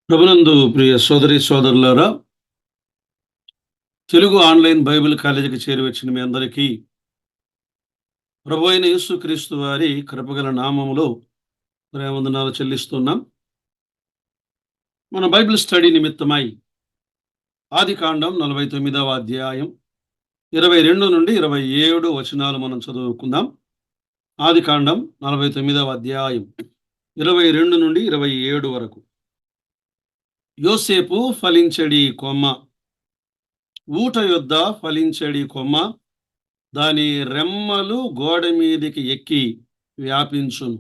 ప్రభునందు ప్రియ సోదరి సోదరులారా, తెలుగు ఆన్లైన్ బైబిల్ కాలేజీకి చేరి వచ్చిన మీ అందరికీ ప్రభు అయిన యేసుక్రీస్తు వారి కృపగల నామములో ప్రేమవందనాలు చెల్లిస్తున్నాం. మన బైబిల్ స్టడీ నిమిత్తమై ఆదికాండం 49వ అధ్యాయం 22 నుండి 27 వచనాలు మనం చదువుకుందాం. ఆదికాండం 49వ అధ్యాయం 22 నుండి 27 వరకు. యోసేపు ఫలించడి కొమ్మ, ఊట యొద్ద ఫలించడి కొమ్మ, దాని రెమ్మలు గోడ మీదికి ఎక్కి వ్యాపించును.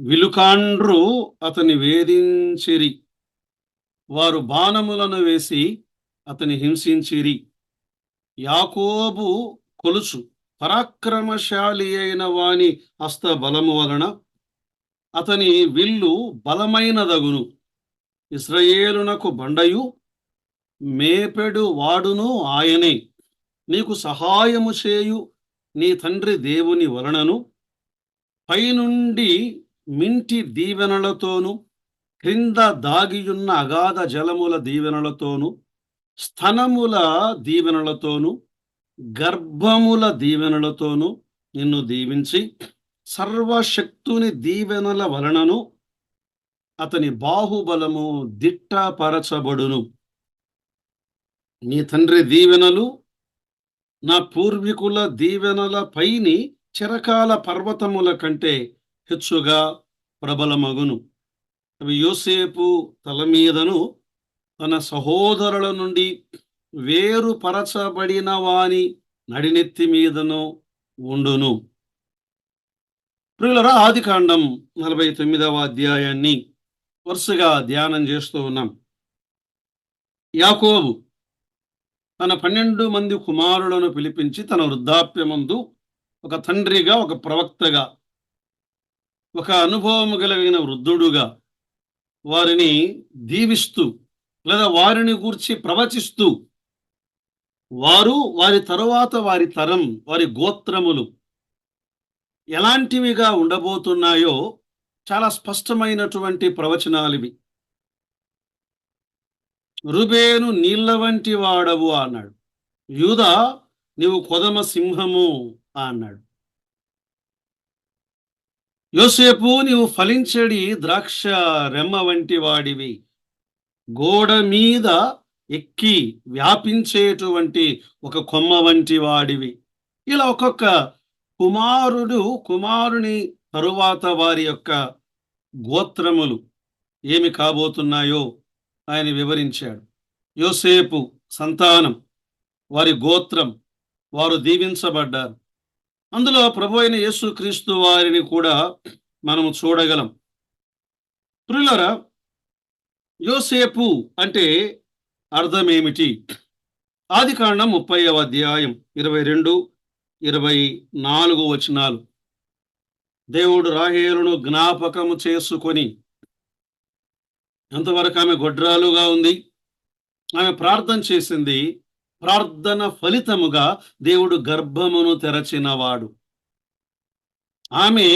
విలుకాండ్రు అతని వేధించిరి, వారు బాణములను వేసి అతని హింసించిరి. యాకోబు కొలుచు పరాక్రమశాలి అయిన వాని హస్త బలము వలన అతని విల్లు బలమైనదగును. ఇశ్రాయేలునకు బండయు మేపెడు వాడును ఆయనే. నీకు సహాయము చేయు నీ తండ్రి దేవుని వలనను పైనుండి మింటి దీవెనలతోను క్రింద దాగియున్న అగాధ జలముల దీవెనలతోను స్తనముల దీవెనలతోను గర్భముల దీవెనలతోను నిన్ను దీవించి సర్వశక్తుని దీవెనల వలనను అతని బాహుబలము దిట్టపరచబడును. నీ తండ్రి దీవెనలు నా పూర్వీకుల దీవెనల పైని చిరకాల పర్వతముల కంటే హెచ్చుగా ప్రబలమగును. అవి యోసేపు తల మీదను తన సహోదరుల నుండి వేరుపరచబడిన వాని నడినెత్తి మీదను ఉండును. ప్రియులరా, ఆదికాండం 49వ అధ్యాయాన్ని వరుసగా ధ్యానం చేస్తూ ఉన్నాం. యాకోబు తన 12 మంది కుమారులను పిలిపించి తన వృద్ధాప్యమందు ఒక తండ్రిగా, ఒక ప్రవక్తగా, ఒక అనుభవం కలిగిన వృద్ధుడుగా వారిని దీవిస్తూ లేదా వారిని గూర్చి ప్రవచిస్తూ వారు, వారి తరువాత వారి తరం, వారి గోత్రములు ఎలాంటివిగా ఉండబోతున్నాయో చాలా స్పష్టమైనటువంటి ప్రవచనాలివి. రుబేను నీళ్ల వంటి వాడవు అన్నాడు. యూదా నీవు కొదమ సింహము అన్నాడు. యోసేపు నీవు ఫలించడి ద్రాక్ష రెమ్మ వంటి వాడివి, గోడ మీద ఎక్కి వ్యాపించేటువంటి ఒక కొమ్మ వంటి వాడివి. ఇలా ఒక్కొక్క కుమారుని తరువాత వారి యొక్క గోత్రములు ఏమి కాబోతున్నాయో ఆయన వివరించాడు. యోసేపు సంతానం, వారి గోత్రం, వారు దీవించబడ్డారు. అందులో ప్రభు అయిన యేసుక్రీస్తు వారిని కూడా మనము చూడగలం. ప్రియులారా, యోసేపు అంటే అర్థం ఏమిటి? ఆదికాండం 30వ అధ్యాయం 22, 24 వచనాలు. దేవుడు రాహేలును జ్ఞాపకము చేసుకొని, అంతవరకు ఆమె గొడ్రాలుగా ఉంది, ఆమె ప్రార్థన చేసింది. ప్రార్థన ఫలితముగా దేవుడు గర్భమును తెరచినవాడు. ఆమె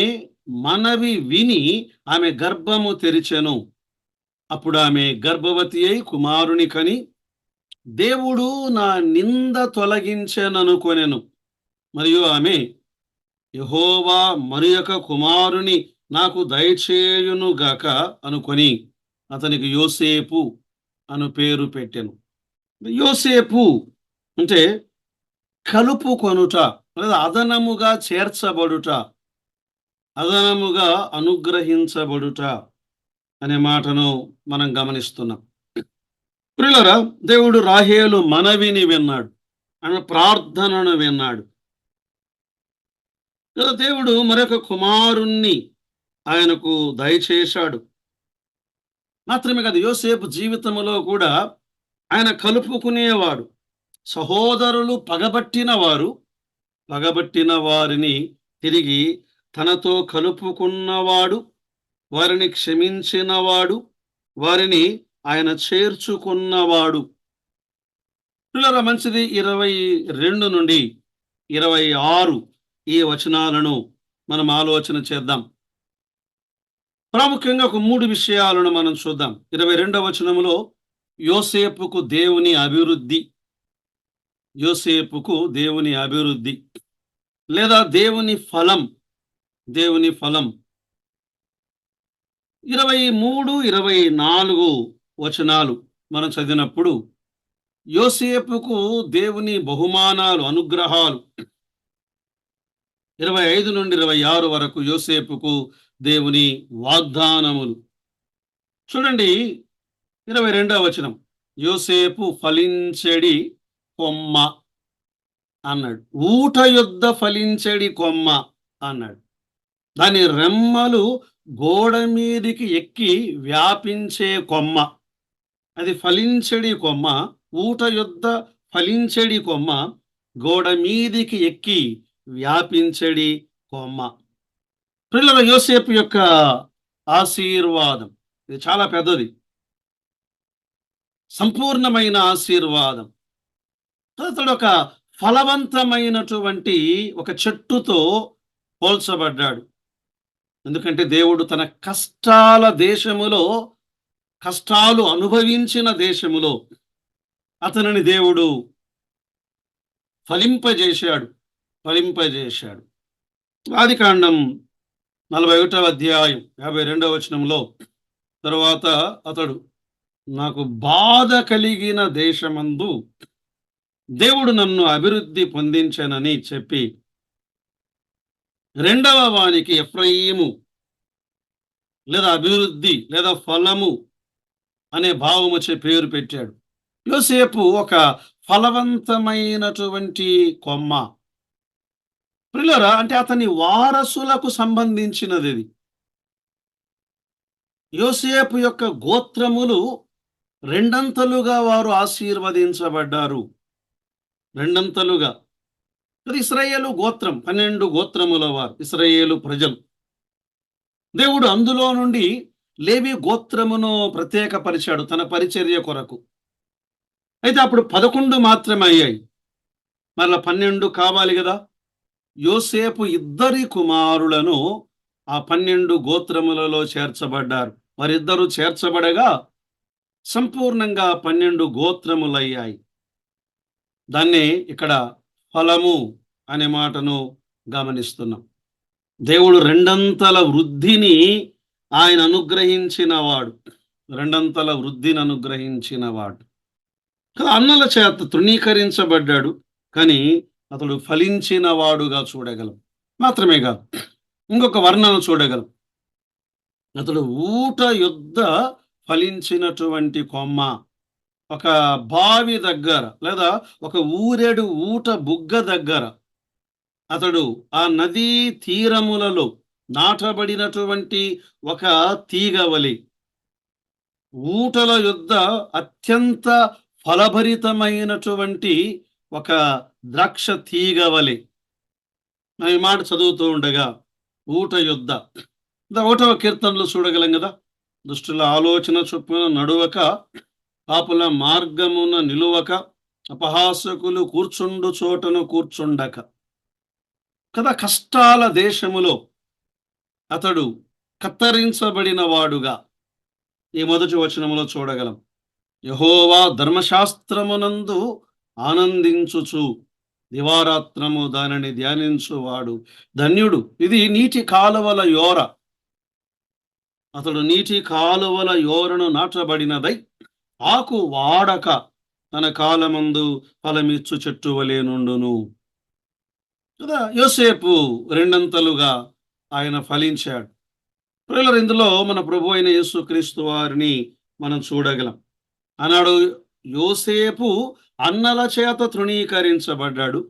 మనవి విని ఆమె గర్భము తెరిచెను. అప్పుడు ఆమె గర్భవతి అయి కుమారుని కని దేవుడు నా నింద తొలగించెననుకొనెను. మరియు ఆమె యెహోవా మరియొక కుమారుని నాకు దయచేయునుగాక అనుకొని అతనికి యోసేపు అను పేరు పెట్టెను. యోసేపు అంటే కలుపుకొనుట లేదా అదనముగా చేర్చబడుట, అదనముగా అనుగ్రహించబడుట అనే మాటను మనం గమనిస్తున్నాం. ప్రియులారా, దేవుడు రాహేలు మనవిని విన్నాడు, ఆమె ప్రార్థనను విన్నాడు. దేవుడు మరొక కుమారుణ్ణి ఆయనకు దయచేశాడు. మాత్రమే కాదు, యోసేపు జీవితంలో కూడా ఆయన కలుపుకునేవాడు. సహోదరులు పగబట్టిన వారిని తిరిగి తనతో కలుపుకున్నవాడు, వారిని క్షమించినవాడు, వారిని ఆయన చేర్చుకున్నవాడు. పిల్లల మంచిది. 22 నుండి 26 ఈ వచనాలను మనం ఆలోచన చేద్దాం. ప్రాముఖ్యంగా ఒక 3 విషయాలను మనం చూద్దాం. 22వ వచనములో యోసేపుకు దేవుని అభివృద్ధి, యోసేపుకు దేవుని అభివృద్ధి లేదా దేవుని ఫలం, దేవుని ఫలం. 23, 24 వచనాలు మనం చదివినప్పుడు యోసేపుకు దేవుని బహుమానాలు, అనుగ్రహాలు. 25 నుండి 26 వరకు యోసేపుకు దేవుని వాగ్దానములు. చూడండి 22వ వచనం, యోసేపు ఫలించెడి కొమ్మ అన్నాడు. ఊట యొద్ద ఫలించెడి కొమ్మ అన్నాడు. దాని రెమ్మలు గోడ మీదికి ఎక్కి వ్యాపించే కొమ్మ. అది ఫలించెడి కొమ్మ, ఊట యొద్ద ఫలించెడి కొమ్మ, గోడ మీదికి ఎక్కి వ్యాపించెడి కొమ్మ. పిల్లల యోసేపు యొక్క ఆశీర్వాదం ఇది చాలా పెద్దది, సంపూర్ణమైన ఆశీర్వాదం. అతడు ఒక ఫలవంతమైనటువంటి ఒక చెట్టుతో పోల్చబడ్డాడు. ఎందుకంటే దేవుడు తన కష్టాల దేశములో, కష్టాలు అనుభవించిన దేశములో అతనిని దేవుడు ఫలింపజేశాడు, ఫలింపజేశాడు. ఆదికాండం 41వ అధ్యాయం 52వ వచనంలో, తరువాత అతడు నాకు బాధ కలిగిన దేశమందు దేవుడు నన్ను అభివృద్ధి పొందించనని చెప్పి రెండవ వానికి ఎఫ్రాయిము లేదా అభివృద్ధి లేదా ఫలము అనే భావముచే పేరు పెట్టాడు. యోసేపు ఒక ఫలవంతమైనటువంటి కొమ్మ. ప్రియులారా, అంటే అతని వారసులకు సంబంధించినది ఇది. యోసేపు యొక్క గోత్రములు రెండంతలుగా వారు ఆశీర్వదించబడ్డారు, రెండంతలుగా. ఇశ్రాయేలు గోత్రం 12 గోత్రముల వారు, ఇశ్రాయేలు ప్రజలు. దేవుడు అందులో నుండి లేవి గోత్రమును ప్రత్యేకపరిచాడు తన పరిచర్య కొరకు. అయితే అప్పుడు 11 మాత్రమే అయ్యాయి, మరలా 12 కావాలి కదా. యోసేపు ఇద్దరి కుమారులను ఆ 12 గోత్రములలో చేర్చబడ్డారు. వారిద్దరూ చేర్చబడగా సంపూర్ణంగా 12 గోత్రములయ్యాయి. దాన్నే ఇక్కడ ఫలము అనే మాటను గమనిస్తున్నాం. దేవుడు రెండంతల వృద్ధిని ఆయన అనుగ్రహించినవాడు, రెండంతల వృద్ధిని అనుగ్రహించినవాడు. అన్నల చేత తృణీకరించబడ్డాడు, కానీ అతడు ఫలించిన వాడుగా చూడగలం. మాత్రమే కాదు, ఇంకొక వర్ణన చూడగలం. అతడు ఊట యొద్ద ఫలించినటువంటి కొమ్మ. ఒక బావి దగ్గర లేదా ఒక ఊరేడు ఊట బుగ్గ దగ్గర అతడు ఆ నదీ తీరములలో నాటబడినటువంటి ఒక తీగవలి, ఊటల యొద్ద అత్యంత ఫలభరితమైనటువంటి ఒక ద్రాక్ష తీగవలి. ఈ మాట చదువుతూ ఉండగా ఊట యొద్ద 1వ కీర్తనలో చూడగలం కదా, దుష్టుల ఆలోచన చొప్పున నడువక, పాపుల మార్గమున నిలువక, అపహాసకులు కూర్చుండు చోటను కూర్చుండక కదా. కష్టాల దేశములో అతడు కత్తరించబడిన వాడుగా ఈ మొదటి వచనములో చూడగలం. యెహోవా ధర్మశాస్త్రమునందు ఆనందించుచు దివారాత్రము దానిని ధ్యానించువాడు ధన్యుడు. ఇది నీటి కాలువల యోర. అతడు నీటి కాలువల యోరను నాటబడినదై ఆకు వాడక తన కాలమందు ఫలమిచ్చు చెట్టు వలె నుండును కదా. యోసేపు రెండంతలుగా ఆయన ఫలించాడు. ప్రియులారా, ఇందులో మన ప్రభు అయిన యేసుక్రీస్తు వారిని మనం చూడగలం. ఆనాడు యోసేపు అన్నల చేత తృణీకరించబడ్డాడు,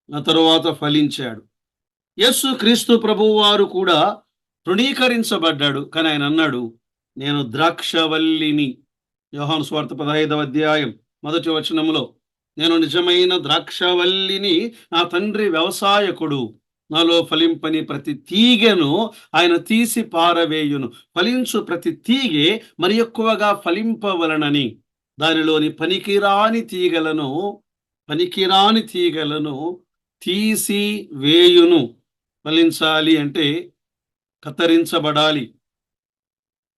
ఆ తరువాత ఫలించాడు. యేసుక్రీస్తు ప్రభువు వారు కూడా తృణీకరించబడ్డాడు, కానీ ఆయన అన్నాడు, నేను ద్రాక్షవల్లిని. యోహాను సువార్త 15వ అధ్యాయం 1వ వచనములో, నేను నిజమైన ద్రాక్షవల్లిని, నా తండ్రి వ్యవసాయకుడు, నాలో ఫలింపని ప్రతి తీగెను ఆయన తీసి పారవేయును, ఫలించు ప్రతి తీగె మరి ఎక్కువగా ఫలింపవలనని దానిలోని పనికిరాని తీగలను తీసి వేయును. ఫలించాలి అంటే కత్తిరించబడాలి,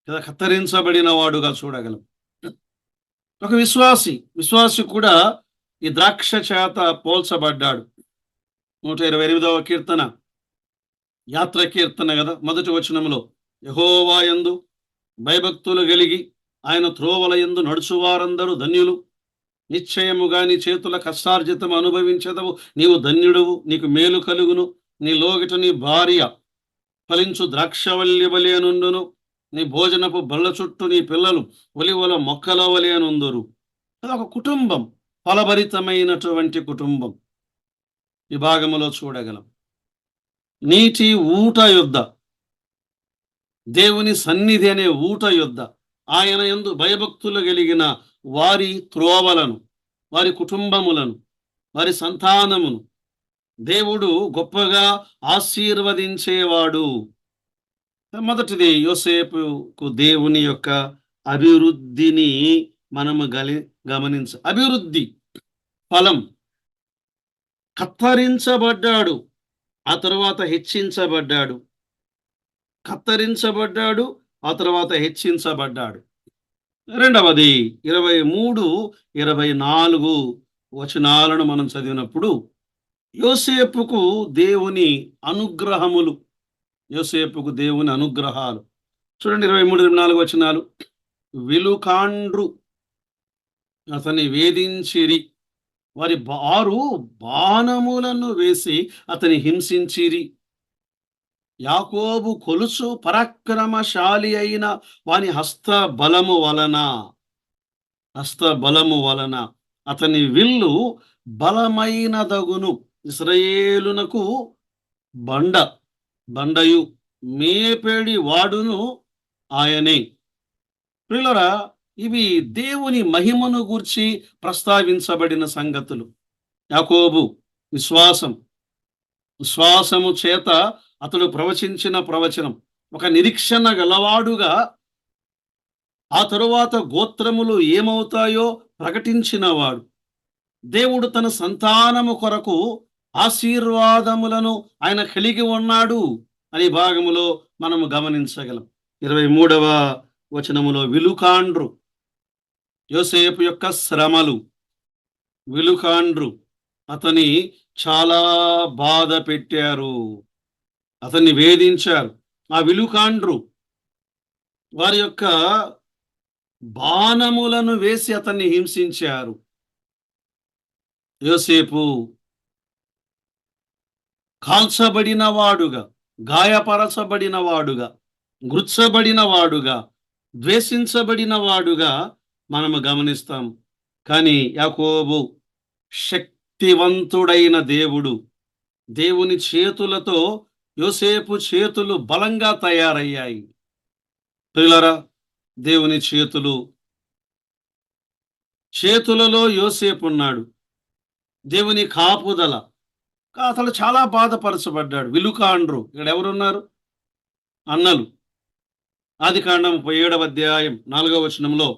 కదా, కత్తిరించబడిన వాడుగా చూడగలం. ఒక విశ్వాసి కూడా ఈ ద్రాక్ష చేత పోల్చబడ్డాడు. 128వ కీర్తన యాత్ర కీర్తన కదా, మొదటి వచనంలో యెహోవా యందు భయభక్తులు కలిగి ఆయన త్రోవల యందు నడుచువారందరూ ధన్యులు. నిశ్చయముగా నీ చేతుల కష్టార్జితం అనుభవించదవు, నీవు ధన్యుడువు, నీకు మేలు కలుగును. నీ లోగిట నీ భార్య ఫలించు ద్రాక్షవల్లి వలె నుండును, నీ భోజనపు బల్ల చుట్టూ నీ పిల్లలు ఒలివల మొక్కల వలె నుందురు. అది ఒక కుటుంబం, ఫలభరితమైనటువంటి కుటుంబం ఈ భాగములో చూడగలం. నీటి ఊట యొద్ద, దేవుని సన్నిధి అనే ఊట యొద్ద ఆయన యందు భయభక్తులు కలిగిన వారి త్రోవలను, వారి కుటుంబములను, వారి సంతానమును దేవుడు గొప్పగా ఆశీర్వదించేవాడు. మొదటిది యోసేపుకు దేవుని యొక్క అభివృద్ధిని మనము అభివృద్ధి ఫలం. కత్తరించబడ్డాడు, ఆ తర్వాత హెచ్చించబడ్డాడు. కత్తరించబడ్డాడు, ఆ తర్వాత హెచ్చించబడ్డాడు. రెండవది 23, 24 వచనాలను మనం చదివినప్పుడు యోసేపుకు దేవుని అనుగ్రహములు, యోసేపుకు దేవుని అనుగ్రహాలు చూడండి. 23, 24 వచనాలు. విలుకాండ్రు అతన్ని వేధించిరి, వారు బాణములను వేసి అతని హింసించిరి. యాకోబు కొలుసు పరాక్రమశాలి అయిన వాని హస్త బలము వలన అతని విల్లు బలమైనదగును. ఇశ్రాయేలునకు బండయు మేపేడి వాడును ఆయనే. ప్రియులారా, ఇవి దేవుని మహిమను గూర్చి ప్రస్తావించబడిన సంగతులు. యాకోబు విశ్వాసము చేత అతడు ప్రవచించిన ప్రవచనం, ఒక నిరీక్షణ గలవాడుగా ఆ తరువాత గోత్రములు ఏమవుతాయో ప్రకటించినవాడు. దేవుడు తన సంతానము కొరకు ఆశీర్వాదములను ఆయన కలిగి ఉన్నాడు అనే భాగములో మనము గమనించగలం. 23వ వచనములో విలుకాండ్రు, యోసేపు యొక్క శ్రమలు. విలుకాండ్రు అతని చాలా బాధ పెట్టారు, అతన్ని వేధించారు. ఆ విలుకాండ్రు వారి యొక్క బాణములను వేసి అతన్ని హింసించారు. యోసేపు కాల్చబడిన వాడుగా, గాయపరచబడిన వాడుగా, గుర్చబడిన వాడుగా, ద్వేషించబడిన వాడుగా మనము గమనిస్తాం. కానీ యాకోబు శక్తివంతుడైన దేవుని చేతులతో యోసేపు చేతులు బలంగా తయారయ్యాయి. ప్రియులారా, దేవుని చేతులలో యోసేపు ఉన్నాడు. దేవుని కాపుదల. అతడు చాలా బాధపరచబడ్డాడు. విలుకాండ్రు, ఇక్కడ ఎవరున్నారు? అన్నలు. ఆదికాండం 37వ అధ్యాయం 4వ వచనంలో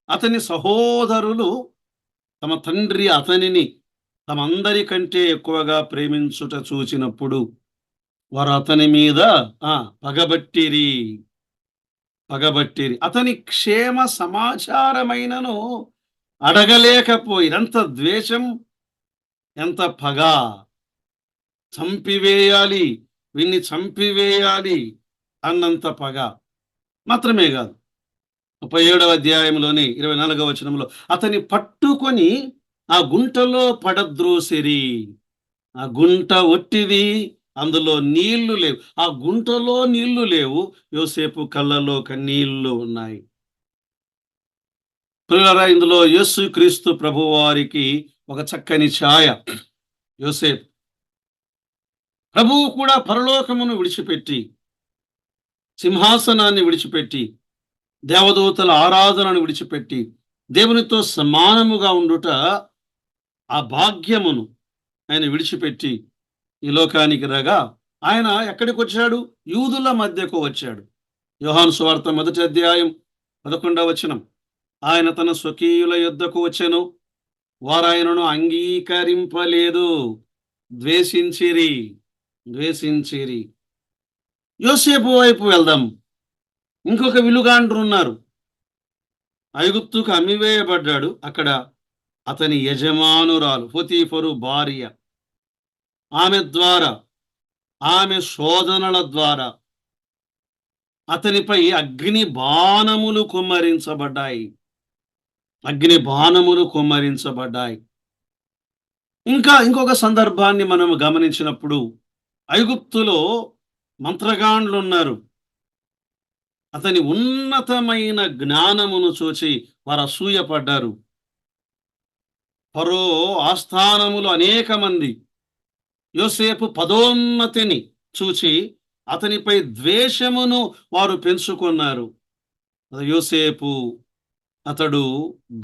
అతని సహోదరులు తమ తండ్రి అతనిని తమందరికంటే ఎక్కువగా ప్రేమించుట చూచినప్పుడు వారు అతని మీద పగబట్టిరి. అతని క్షేమ సమాచారమైనను అడగలేకపోయి. ఎంత ద్వేషం, ఎంత పగ! వీన్ని చంపివేయాలి అన్నంత పగ. మాత్రమే కాదు, 37వ అధ్యాయంలోని 24వ వచనంలో అతని పట్టుకొని ఆ గుంటలో పడద్రోసిరి. ఆ గుంట ఒట్టిది, అందులో నీళ్లు లేవు. ఆ గుంటలో నీళ్లు లేవు, యోసేపు కళ్ళలో కన్నీళ్లు ఉన్నాయి. ప్రియులారా, ఇందులో యేసుక్రీస్తు ప్రభువారికి ఒక చక్కని ఛాయ. యోసేపు ప్రభువు కూడా పరలోకమును విడిచిపెట్టి, సింహాసనాన్ని విడిచిపెట్టి, దేవదూతల ఆరాధనను విడిచిపెట్టి, దేవునితో సమానముగా ఉండుట ఆ భాగ్యమును ఆయన విడిచిపెట్టి ఈ లోకానికి రాగా ఆయన ఎక్కడికి వచ్చాడు? యూదుల మధ్యకు వచ్చాడు. యోహాను సువార్త 1వ అధ్యాయం 11వ వచనం. ఆయన తన స్వకీయుల యొద్దకు వచ్చెను, వారు ఆయనను అంగీకరింపలేదు, ద్వేషించిరి. యోసేపు వైపు వెళ్దాం. ఇంకొక విలుగాండ్రు ఉన్నారు. ఐగుప్తుకు అమ్మివేయబడ్డాడు. అక్కడ అతని యజమానురాలు పొతీఫరు భార్య. ఆమె ద్వారా, ఆమె శోధనల ద్వారా అతనిపై అగ్ని బాణములు కుమ్మరించబడ్డాయి. అగ్ని బాణములు కుమ్మరించబడ్డాయి. ఇంకొక సందర్భాన్ని మనం గమనించినప్పుడు ఐగుప్తులో మంత్రగాండ్లున్నారు. అతని ఉన్నతమైన జ్ఞానమును చూచి వారు అసూయపడ్డారు. ఫరో ఆస్థానములు అనేక మంది యోసేపు పదోన్నతిని చూచి అతనిపై ద్వేషమును వారు పెంచుకున్నారు. యోసేపు అతడు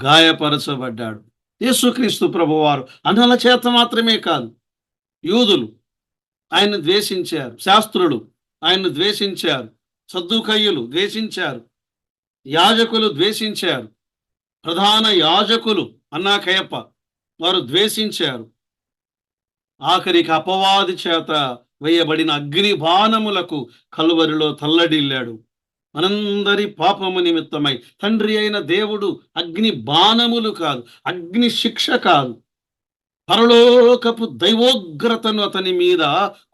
గాయపరచబడ్డాడు. యేసుక్రీస్తు ప్రభువారు అన్నల చేత మాత్రమే కాదు, యూదులు ఆయన్ను ద్వేషించారు, శాస్త్రులు ఆయన్ను ద్వేషించారు, సద్దూకయ్యులు ద్వేషించారు, యాజకులు ద్వేషించారు, ప్రధాన యాజకులు అన్నా కయప్ప వారు ద్వేషించారు. ఆఖరికి అపవాది చేత వేయబడిన అగ్ని బాణములకు కలువరిలో తల్లడిల్లాడు. మనందరి పాపము నిమిత్తమై తండ్రి అయిన దేవుడు అగ్ని బాణములు కాదు, అగ్ని శిక్ష కాదు, పరలోకపు దైవోగ్రతను అతని మీద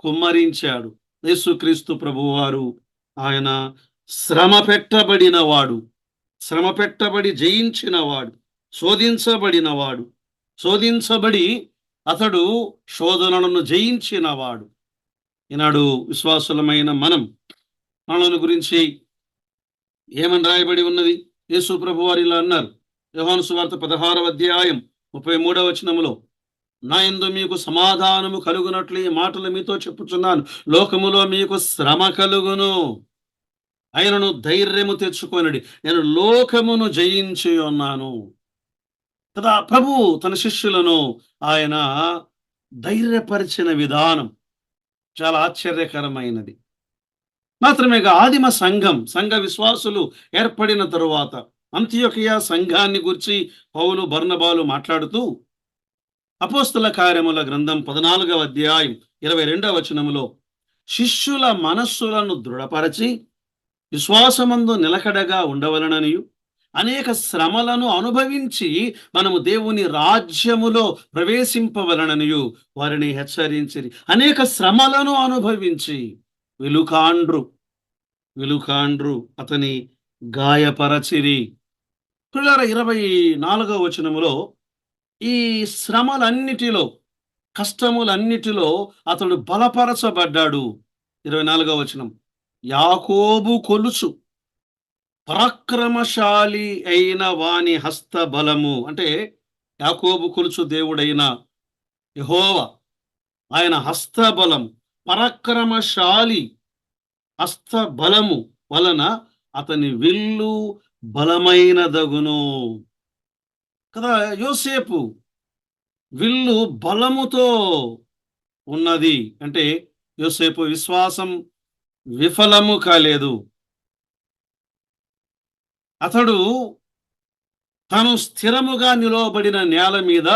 కుమ్మరించాడు. యేసుక్రీస్తు ప్రభువారు ఆయన శ్రమ పెట్టబడినవాడు, శ్రమ పెట్టబడి జయించినవాడు, శోధించబడినవాడు, శోధించబడి అతడు శోధనలను జయించినవాడు. ఈనాడు విశ్వాసులమైన మనలను గురించి ఏమని రాయబడి ఉన్నది? యేసు ప్రభువారు ఇలా అన్నారు. యోహాను సువార్త 16వ అధ్యాయం 33వ వచనములో, నా యందు మీకు సమాధానము కలుగునట్లు ఈ మాటలు మీతో చెప్పుచున్నాను. లోకములో మీకు శ్రమ కలుగును, ఆయనను ధైర్యము తెచ్చుకొనుడి, నేను లోకమును జయించి ఉన్నాను కదా. ప్రభు తన శిష్యులను ఆయన ధైర్యపరిచిన విధానం చాలా ఆశ్చర్యకరమైనది. మాత్రమేగా ఆదిమ సంఘ విశ్వాసులు ఏర్పడిన తరువాత అంతియొకయ సంఘాన్ని గురించి పౌలు బర్నబాలు మాట్లాడుతూ అపోస్తల కార్యముల గ్రంథం 14వ అధ్యాయం 22వ వచనములో, శిష్యుల మనస్సులను దృఢపరచి విశ్వాసమందు నిలకడగా ఉండవలననియు అనేక శ్రమలను అనుభవించి మనము దేవుని రాజ్యములో ప్రవేశింపవలననియు వారిని హెచ్చరించిరి. అనేక శ్రమలను అనుభవించి విలుకాండ్రు అతని గాయపరచిరి. 24వ వచనములో, ఈ శ్రమలన్నిటిలో, కష్టములన్నిటిలో అతడు బలపరచబడ్డాడు. 24వ వచనం, యాకోబు కొలుచు పరాక్రమశాలి అయిన వాని హస్త బలము. అంటే యాకోబు కొలుచు దేవుడైన యెహోవా ఆయన హస్తబలం, పరాక్రమశాలి హస్తబలము వలన అతని విల్లు బలమైనదగును కదా. యోసేపు విల్లు బలముతో ఉన్నది. అంటే యోసేపు విశ్వాసం విఫలము కాలేదు. అతడు తాను స్థిరముగా నిలవబడిన నేల మీద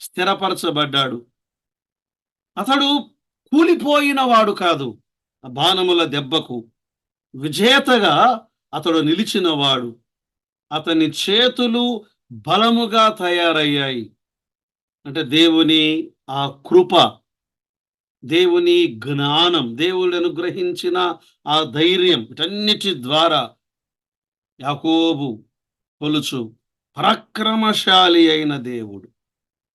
స్థిరపరచబడ్డాడు. అతడు కూలిపోయిన వాడు కాదు. బాణముల దెబ్బకు విజేతగా అతడు నిలిచినవాడు. అతని చేతులు బలముగా తయారయ్యాయి. అంటే దేవుని ఆ కృప, దేవుని జ్ఞానం, దేవుడు అనుగ్రహించిన ఆ ధైర్యం, వీటన్నిటి ద్వారా యాకోబు కొలుచు పరాక్రమశాలి అయిన దేవుడు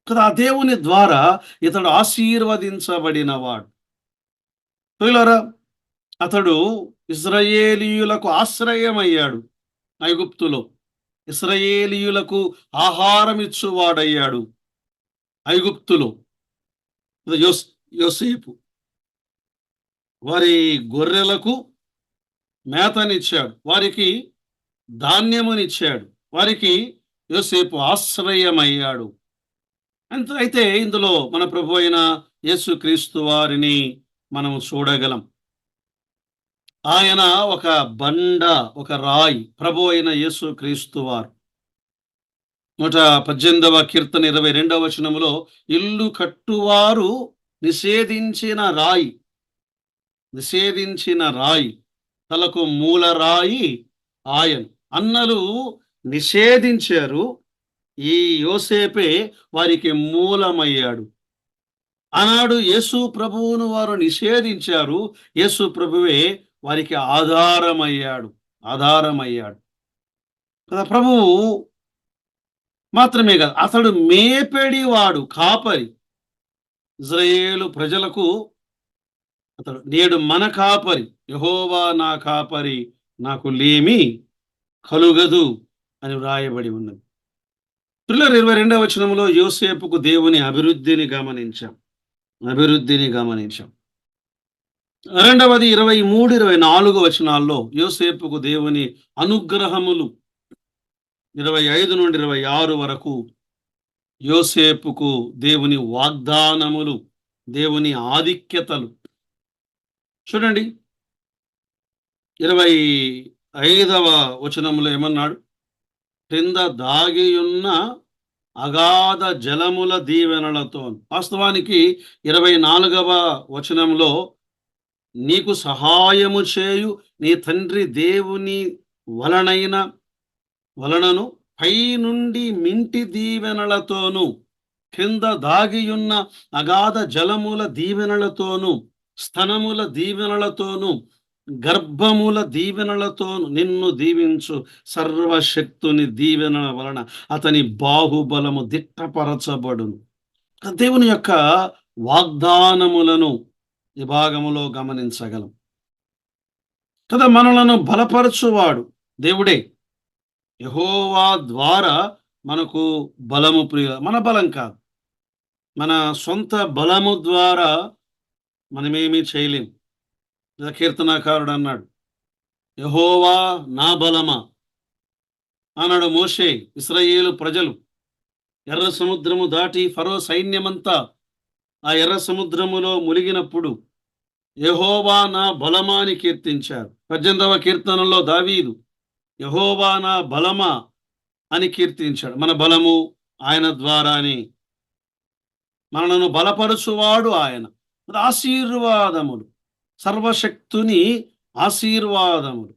కదా. ఆ దేవుని ద్వారా ఇతడు ఆశీర్వదించబడినవాడు. ప్రియులారా, అతడు ఇశ్రాయేలీయులకు ఆశ్రయమయ్యాడు. ఐగుప్తులో ఇశ్రాయేలీయులకు ఆహారం ఇచ్చువాడయ్యాడు. ఐగుప్తులో యోసేపు వారి గొర్రెలకు మేతనిచ్చాడు, వారికి ధాన్యమునిచ్చాడు, వారికి యోసేపు ఆశ్రయమయ్యాడు. అయితే ఇందులో మన ప్రభు అయిన యేసుక్రీస్తు వారిని మనం చూడగలం. ఆయన ఒక బండ, ఒక రాయి. ప్రభు అయిన యేసుక్రీస్తు వారు 118వ కీర్తన 22వ వచనములో, ఇల్లు కట్టువారు నిషేధించిన రాయి తలకు మూలరాయి ఆయన. అన్నలు నిషేధించారు, ఈ యోసేపే వారికి మూలమయ్యాడు. ఆనాడు యేసు ప్రభువును వారు నిషేధించారు, యేసు ప్రభువే వారికి ఆధారమయ్యాడు కదా. ప్రభువు మాత్రమే కాదు, అతడు మేపెడివాడు, కాపరి. ఇజ్రాయేలు ప్రజలకు అతడు నేడు మన కాపరి. యెహోవా నా కాపరి, నాకు లేమి కలుగదు అని వ్రాయబడి ఉన్నది. 22వ వచనంలో యోసేపుకు దేవుని అభివృద్ధిని గమనించాం. రెండవది 23, 24 వచనాల్లో యోసేపుకు దేవుని అనుగ్రహములు, 25 నుండి 26 వరకు యోసేపుకు దేవుని వాగ్దానములు, దేవుని ఆధిక్యతలు. చూడండి, 25వ వచనంలో ఏమన్నాడు? క్రింద దాగియున్న అగాధ జలముల దీవెనలతో. వాస్తవానికి 24వ వచనంలో నీకు సహాయము చేయు నీ తండ్రి దేవుని వలనను పై నుండి మింటి దీవెనలతోను, క్రింద దాగియున్న అగాధ జలముల దీవెనలతోను, స్తనముల దీవెనలతోను, గర్భముల దీవెనలతోను నిన్ను దీవించు సర్వశక్తుని దీవెనల వలన అతని బాహుబలము దిట్టపరచబడును. దేవుని యొక్క వాగ్దానములను ఈ భాగములో గమనించగలం కదా. మనలను బలపరచువాడు దేవుడే. యెహోవా ద్వారా మనకు బలము మన బలం కాదు, మన సొంత బలము ద్వారా మనమేమీ చేయలేం. కీర్తనాకారుడు అన్నాడు, యెహోవా నా బలమా అన్నాడు మోషే. ఇశ్రాయేలు ప్రజలు ఎర్ర సముద్రము దాటి ఫరో సైన్యమంతా ఆ ఎర్ర సముద్రములో మునిగినప్పుడు యెహోవా నా బలమా అని కీర్తించారు. 18వ కీర్తనలో దావీదు యెహోవా నా బలమా అని కీర్తించాడు. మన బలము ఆయన ద్వారానే. మనలను బలపరుచువాడు ఆయన. ఆశీర్వాదములు, సర్వశక్తుని ఆశీర్వాదములు.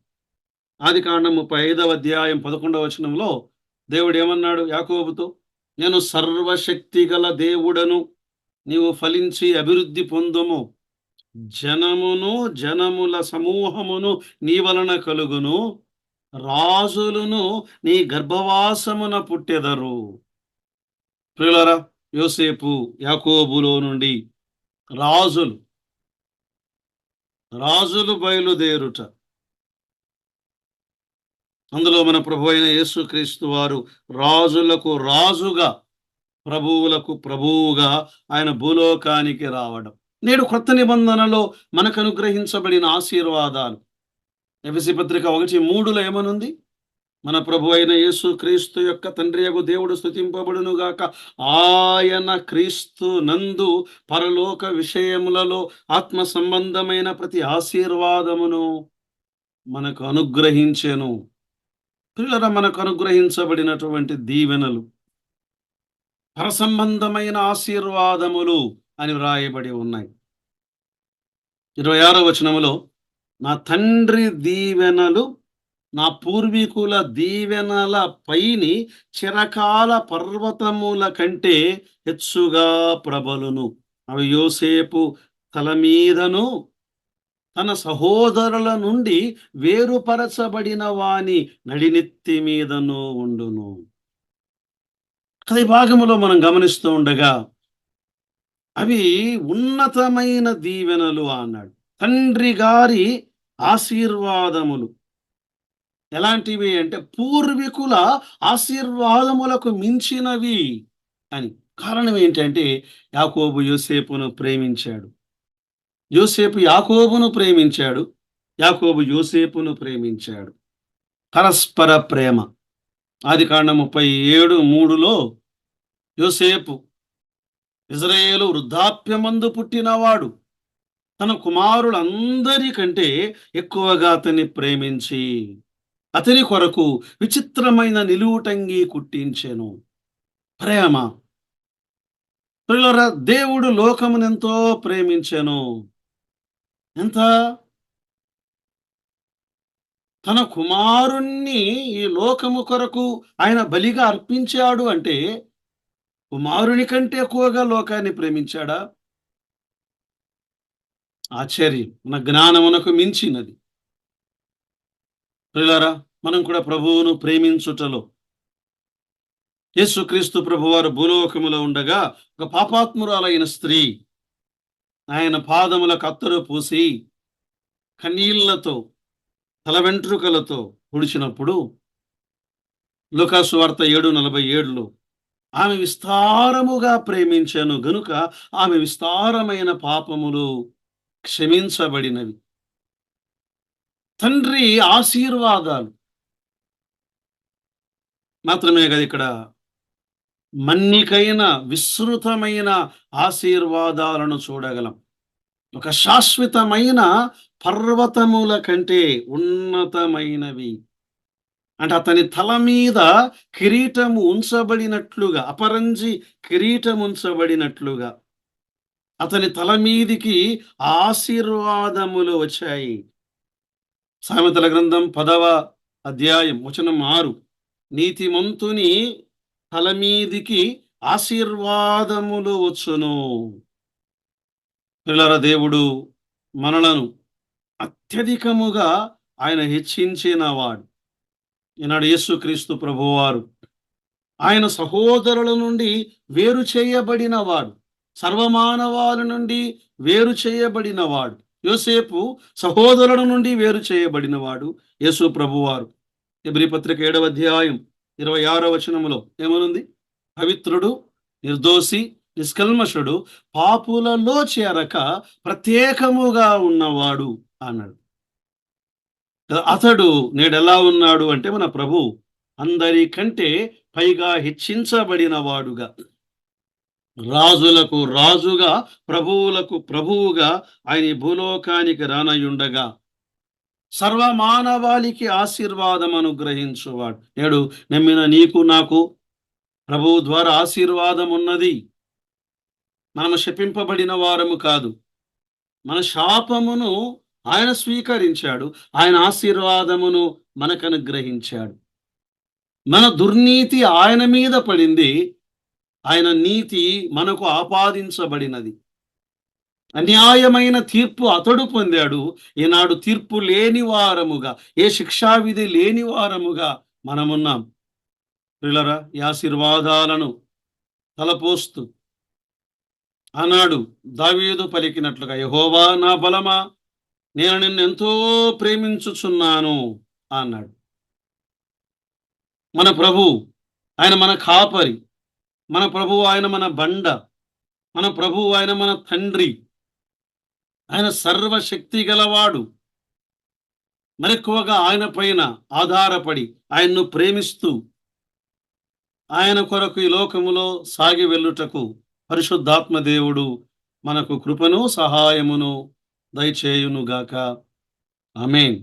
ఆదికాండం 35వ అధ్యాయం 11వ వచనంలో దేవుడు ఏమన్నాడు యాకోబుతో? నేను సర్వశక్తి గల దేవుడను, నీవు ఫలించి అభివృద్ధి పొందుము, జనముల సమూహమును నీ వలన కలుగును, రాజులను నీ గర్భవాసమున పుట్టెదరు. ప్రియులారా, యోసేపు యాకోబులో నుండి రాజులు బయలుదేరుట. అందులో మన ప్రభు అయిన యేసుక్రీస్తు వారు రాజులకు రాజుగా, ప్రభువులకు ప్రభువుగా ఆయన భూలోకానికి రావడం. నేడు కొత్త నిబంధనలో మనకు అనుగ్రహించబడిన ఆశీర్వాదాలు. ఎఫెసీ పత్రిక 1:3లో ఏమనుంది? మన ప్రభు అయిన యేసుక్రీస్తు యొక్క తండ్రియగు దేవుడు స్తుతింపబడును గాక, ఆయన క్రీస్తు నందు పరలోక విషయములలో ఆత్మ సంబంధమైన ప్రతి ఆశీర్వాదమును మనకు అనుగ్రహించెను. ప్రియులారా, మనకు అనుగ్రహించబడినటువంటి దీవెనలు పరసంబంధమైన ఆశీర్వాదములు అని వ్రాయబడి ఉన్నాయి. 26వ వచనములో నా తండ్రి దీవెనలు నా పూర్వీకుల దీవెనల పైని చిరకాల పర్వతముల కంటే హెచ్చుగా ప్రబలును. అవి యోసేపు తల మీదను తన సహోదరుల నుండి వేరుపరచబడిన వాని నడినెత్తి మీదను ఉండును. ఈ భాగములో మనం గమనిస్తూ ఉండగా అవి ఉన్నతమైన దీవెనలు అన్నాడు. తండ్రి గారి ఆశీర్వాదములు ఎలాంటివి అంటే పూర్వీకుల ఆశీర్వాదములకు మించినవి అని. కారణం ఏంటంటే యాకోబు యోసేపును ప్రేమించాడు, యోసేపు యాకోబును ప్రేమించాడు, యాకోబు యోసేపును ప్రేమించాడు. పరస్పర ప్రేమ. ఆదికాండం 37:3లో యోసేపు ఇజ్రాయేలు వృద్ధాప్యమందు పుట్టినవాడు, తన కుమారులందరికంటే ఎక్కువగా అతన్ని ప్రేమించి అతని కొరకు విచిత్రమైన నిలువుటంగి కుట్టించెను. ప్రేమ. ప్రియులారా, దేవుడు లోకమునెంతో ప్రేమించెను. ఎంత? తన కుమారుణ్ణి ఈ లోకము కొరకు ఆయన బలిగా అర్పించాడు అంటే కుమారుని కంటే ఎక్కువగా లోకాన్ని ప్రేమించాడా? ఆశ్చర్యం! మన జ్ఞానమునకు మించినది. ప్రియులారా, మనం కూడా ప్రభువును ప్రేమించుటలో యేసుక్రీస్తు ప్రభువారు భూలోకములో ఉండగా ఒక పాపాత్మురాలైన స్త్రీ ఆయన పాదములకు అత్తరు పూసి కన్నీళ్లతో తల వెంట్రుకలతో పొడిచినప్పుడు లూకా సువార్త 7:47లో ఆమె విస్తారముగా ప్రేమించెను గనుక ఆమె విస్తారమైన పాపములు క్షమించబడినవి. తండ్రి ఆశీర్వాదాలు మాత్రమే కదా ఇక్కడ మన్నికైన విస్తృతమైన ఆశీర్వాదాలను చూడగలం. ఒక శాశ్వతమైన పర్వతముల కంటే ఉన్నతమైనవి. అంటే అతని తల మీద కిరీటము ఉంచబడినట్లుగా, అపరంజి కిరీటం ఉంచబడినట్లుగా అతని తల మీదికి ఆశీర్వాదములు వచ్చాయి. సామెతల గ్రంథం 10వ అధ్యాయం వచనం 6, నీతిమంతుని తల మీదికి ఆశీర్వాదములు వచ్చును. పిల్లల దేవుడు మనలను అత్యధికముగా ఆయన హెచ్చించినవాడు. ఈనాడు యేసుక్రీస్తు ప్రభువారు ఆయన సహోదరుల నుండి వేరు చేయబడినవాడు, సర్వమానవాల నుండి వేరు చేయబడినవాడు. యోసేపు సహోదరుల నుండి వేరు చేయబడినవాడు యేసు ప్రభువారు. హెబ్రీ పత్రిక 7వ అధ్యాయం 26వ వచనములో ఏమనుంది? పవిత్రుడు, నిర్దోషి, నిష్కల్మషుడు, పాపులలో చేరక ప్రత్యేకముగా ఉన్నవాడు అన్నాడు. అతడు నేడెలా ఉన్నాడు అంటే మన ప్రభు అందరికంటే పైగా హెచ్చించబడిన వాడుగా, రాజులకు రాజుగా, ప్రభువులకు ప్రభువుగా ఆయన ఈ భూలోకానికి రానయుండగా సర్వమానవాళికి ఆశీర్వాదం అనుగ్రహించువాడు. నేడు నమ్మిన నీకు నాకు ప్రభువు ద్వారా ఆశీర్వాదం ఉన్నది. మనము శపింపబడిన వారము కాదు. మన శాపమును ఆయన స్వీకరించాడు, ఆయన ఆశీర్వాదమును మనకు అనుగ్రహించాడు. మన దుర్నీతి ఆయన మీద పడింది, ఆయన నీతి మనకు ఆపాదించబడినది. అన్యాయమైన తీర్పు అతడు పొందాడు. ఈనాడు తీర్పు లేని వారముగా, ఏ శిక్షావిధి లేని వారముగా మనమున్నాం. ప్రియులారా, ఈ ఆశీర్వాదాలను తలపోస్తూ ఆనాడు దావీదు పలికినట్లుగా, యెహోవా నా బలమా, నేను నిన్ను ఎంతో ప్రేమించుచున్నాను అన్నాడు. మన ప్రభు ఆయన మన కాపరి, మన ప్రభు ఆయన మన బండ, మన ప్రభు ఆయన మన తండ్రి, ఆయన సర్వశక్తి గలవాడు. మరెక్కువగా ఆయన పైన ఆధారపడి ఆయన్ను ప్రేమిస్తూ ఆయన కొరకు ఈ లోకములో సాగి వెళ్ళుటకు పరిశుద్ధాత్మ దేవుడు మనకు కృపను సహాయమును దయచేయునుగాక. ఆమేన్.